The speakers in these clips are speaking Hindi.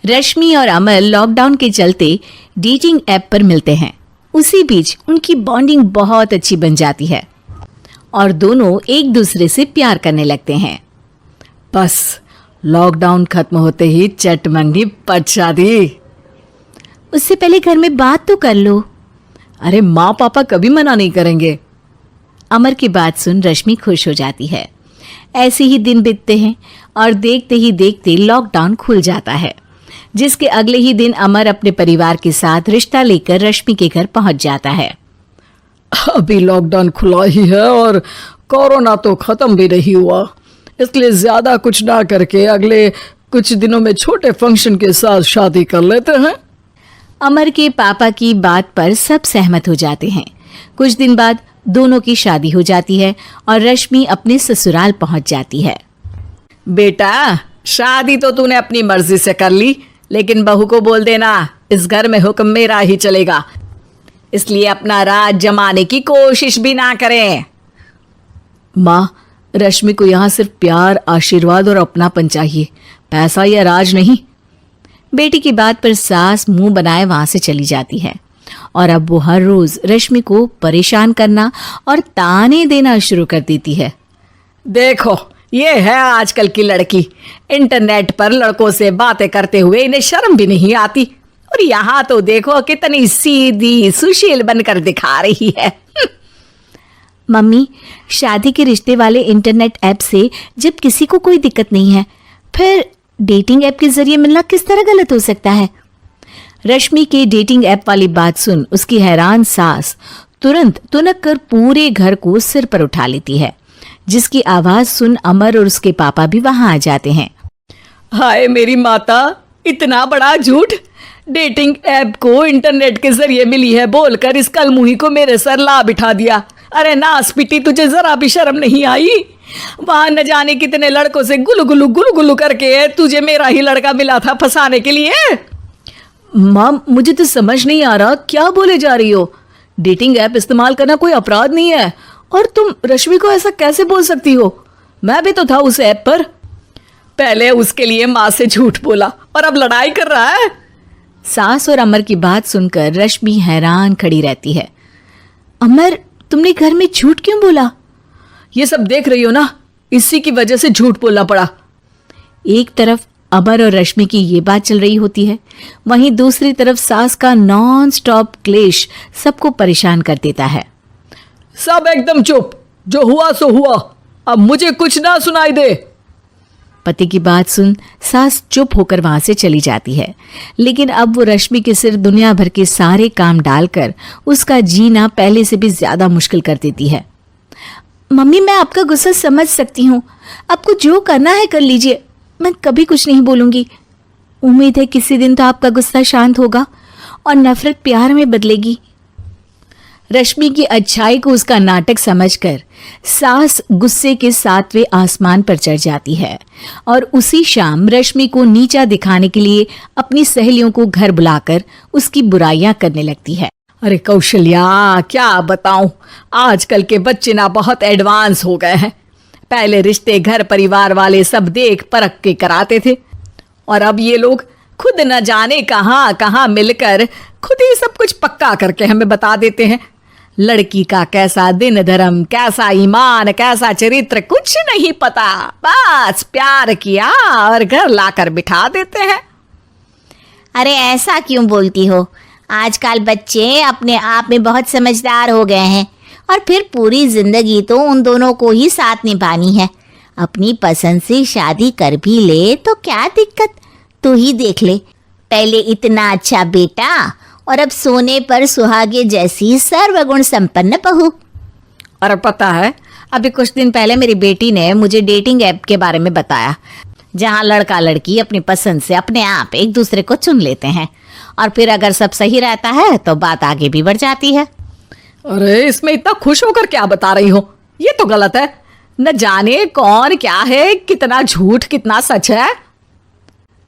रश्मि और अमर लॉकडाउन के चलते डेटिंग ऐप पर मिलते हैं। उसी बीच उनकी बॉन्डिंग बहुत अच्छी बन जाती है और दोनों एक दूसरे से प्यार करने लगते हैं। बस लॉकडाउन खत्म होते ही चट मंगनी पट शादी। उससे पहले घर में बात तो कर लो। अरे माँ पापा कभी मना नहीं करेंगे। अमर की बात सुन रश्मि खुश हो जाती है। ऐसे ही दिन बीतते हैं और देखते ही देखते लॉकडाउन खुल जाता है, जिसके अगले ही दिन अमर अपने परिवार के साथ रिश्ता लेकर रश्मि के घर पहुंच जाता है। अभी लॉकडाउन खुला ही है और कोरोना तो खत्म भी नहीं हुआ, इसलिए ज्यादा कुछ ना करके अगले कुछ दिनों में छोटे फंक्शन के साथ शादी कर लेते हैं। अमर के पापा की बात पर सब सहमत हो जाते हैं। कुछ दिन बाद दोनों की शादी हो जाती है और रश्मि अपने ससुराल पहुंच जाती है। बेटा, शादी तो तूने अपनी मर्जी से कर ली, लेकिन बहू को बोल देना इस घर में हुक्म मेरा ही चलेगा, इसलिए अपना राज जमाने की कोशिश भी ना करें। माँ, रश्मि को यहाँ सिर्फ प्यार, आशीर्वाद और अपनापन चाहिए, पैसा या राज नहीं। बेटी की बात पर सास मुंह बनाए वहां से चली जाती है और अब वो हर रोज रश्मि को परेशान करना और ताने देना शुरू कर देती है। देखो, ये है आजकल की लड़की, इंटरनेट पर लड़कों से बातें करते हुए इन्हें शर्म भी नहीं आती, और यहाँ तो देखो कितनी सीधी सुशील बनकर दिखा रही है। मम्मी, शादी के रिश्ते वाले इंटरनेट ऐप से जब किसी को कोई दिक्कत नहीं है, फिर डेटिंग ऐप के जरिए मिलना किस तरह गलत हो सकता है? रश्मि के डेटिंग ऐप वाली बात सुन उसकी हैरान सास तुरंत तुनक कर पूरे घर को सिर पर उठा लेती है, जिसकी आवाज सुन अमर और उसके पापा भी वहां आ जाते हैं। हाय मेरी माता, इतना बड़ा झूठ! डेटिंग ऐप को इंटरनेट के जरिए मिली है बोलकर इस कलमुही को मेरे सर ला बिठा दिया। अरे नास पिटी, तुझे जरा भी शर्म नहीं आई? वहां न जाने कितने लड़कों से गुलु गुलु करके तुझे मेरा ही लड़का मिला था फंसाने के लिए। मां, मुझे तो समझ नहीं आ रहा क्या बोले जा रही हो। डेटिंग ऐप इस्तेमाल करना कोई अपराध नहीं है, और तुम रश्मि को ऐसा कैसे बोल सकती हो? मैं भी तो था उस ऐप पर। पहले उसके लिए माँ से झूठ बोला और अब लड़ाई कर रहा है। सास और अमर की बात सुनकर रश्मि हैरान खड़ी रहती है। अमर, तुमने घर में झूठ क्यों बोला? ये सब देख रही हो ना, इसी की वजह से झूठ बोलना पड़ा। एक तरफ अमर और रश्मि की ये बात चल रही होती है, वहीं दूसरी तरफ सास का नॉन स्टॉप क्लेश सबको परेशान कर देता है। सब एकदम चुप, जो हुआ सो हुआ, अब मुझे कुछ ना सुनाई दे। पति की बात सुन सास चुप होकर वहां से चली जाती है, लेकिन अब वो रश्मि के सिर दुनिया भर के सारे काम डालकर उसका जीना पहले से भी ज्यादा मुश्किल कर देती है। मम्मी, मैं आपका गुस्सा समझ सकती हूँ, आपको जो करना है कर लीजिए, मैं कभी कुछ नहीं बोलूंगी। उम्मीद है किसी दिन तो आपका गुस्सा शांत होगा और नफरत प्यार में बदलेगी। रश्मि की अच्छाई को उसका नाटक समझकर सास गुस्से के 7वें आसमान पर चढ़ जाती है और उसी शाम रश्मि को नीचा दिखाने के लिए अपनी सहेलियों को घर बुलाकर उसकी बुराइयां करने लगती है। अरे कौशल्या, क्या बताऊं, आजकल के बच्चे ना बहुत एडवांस हो गए हैं। पहले रिश्ते घर परिवार वाले सब देख परख के कराते थे, और अब ये लोग खुद न जाने कहां कहां मिलकर खुद ही सब कुछ पक्का करके हमें बता देते हैं। लड़की का कैसा दिन धर्म, कैसा ईमान, कैसा चरित्र कुछ नहीं पता, बस प्यार किया और घर लाकर बिठा देते हैं। अरे ऐसा क्यों बोलती हो? आजकल बच्चे अपने आप में बहुत समझदार हो गए हैं, और फिर पूरी जिंदगी तो उन दोनों को ही साथ निभानी है। अपनी पसंद से शादी कर भी ले तो क्या दिक्कत, तू ही देख ले, पहले इतना अच्छा बेटा और अब सोने पर सुहागे जैसी सर्वगुण संपन्न बहू। और पता है, अभी कुछ दिन पहले मेरी बेटी ने मुझे डेटिंग ऐप के बारे में बताया, जहां लड़का लड़की अपनी पसंद से अपने आप एक दूसरे को चुन लेते हैं, और फिर अगर सब सही रहता है तो बात आगे भी बढ़ जाती है। अरे इसमें इतना खुश होकर क्या बता रही हो? ये तो गलत है। न जाने कौन क्या है, कितना झूठ कितना सच है।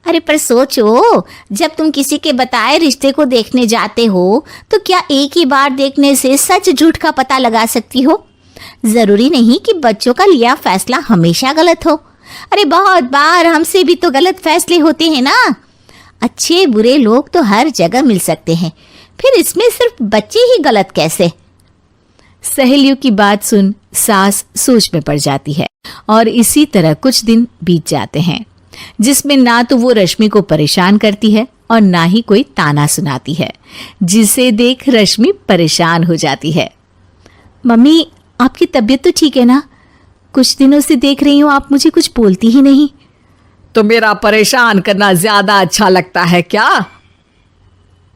अरे पर सोचो, जब तुम किसी के बताए रिश्ते को देखने जाते हो तो क्या एक ही बार देखने से सच झूठ का पता लगा सकती हो? जरूरी नहीं कि बच्चों का लिया फैसला हमेशा गलत हो। अरे बहुत बार हमसे भी तो गलत फैसले होते हैं ना। अच्छे बुरे लोग तो हर जगह मिल सकते हैं, फिर इसमें सिर्फ बच्चे ही गलत कैसे? सहेलियों की बात सुन सास सोच में पड़ जाती है और इसी तरह कुछ दिन बीत जाते हैं, जिसमें ना तो वो रश्मि को परेशान करती है और ना ही कोई ताना सुनाती है, जिसे देख रश्मि परेशान हो जाती है। मम्मी, आपकी तबीयत तो ठीक है ना? कुछ दिनों से देख रही हूँ आप मुझे कुछ बोलती ही नहीं। तो मेरा परेशान करना ज्यादा अच्छा लगता है क्या?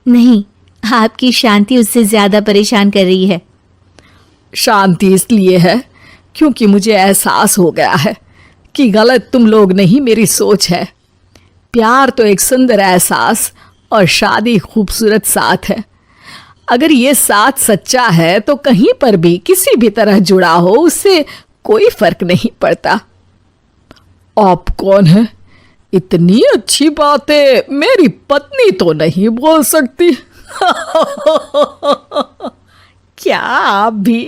नहीं, आपकी शांति उससे ज्यादा परेशान कर रही है। शांति इसलिए है क्योंकि मुझे एहसास हो गया है कि गलत तुम लोग नहीं, मेरी सोच है। प्यार तो एक सुंदर एहसास और शादी खूबसूरत साथ है। अगर ये साथ सच्चा है तो कहीं पर भी किसी भी तरह जुड़ा हो, उससे कोई फर्क नहीं पड़ता। आप कौन है? इतनी अच्छी बातें मेरी पत्नी तो नहीं बोल सकती। क्या आप भी?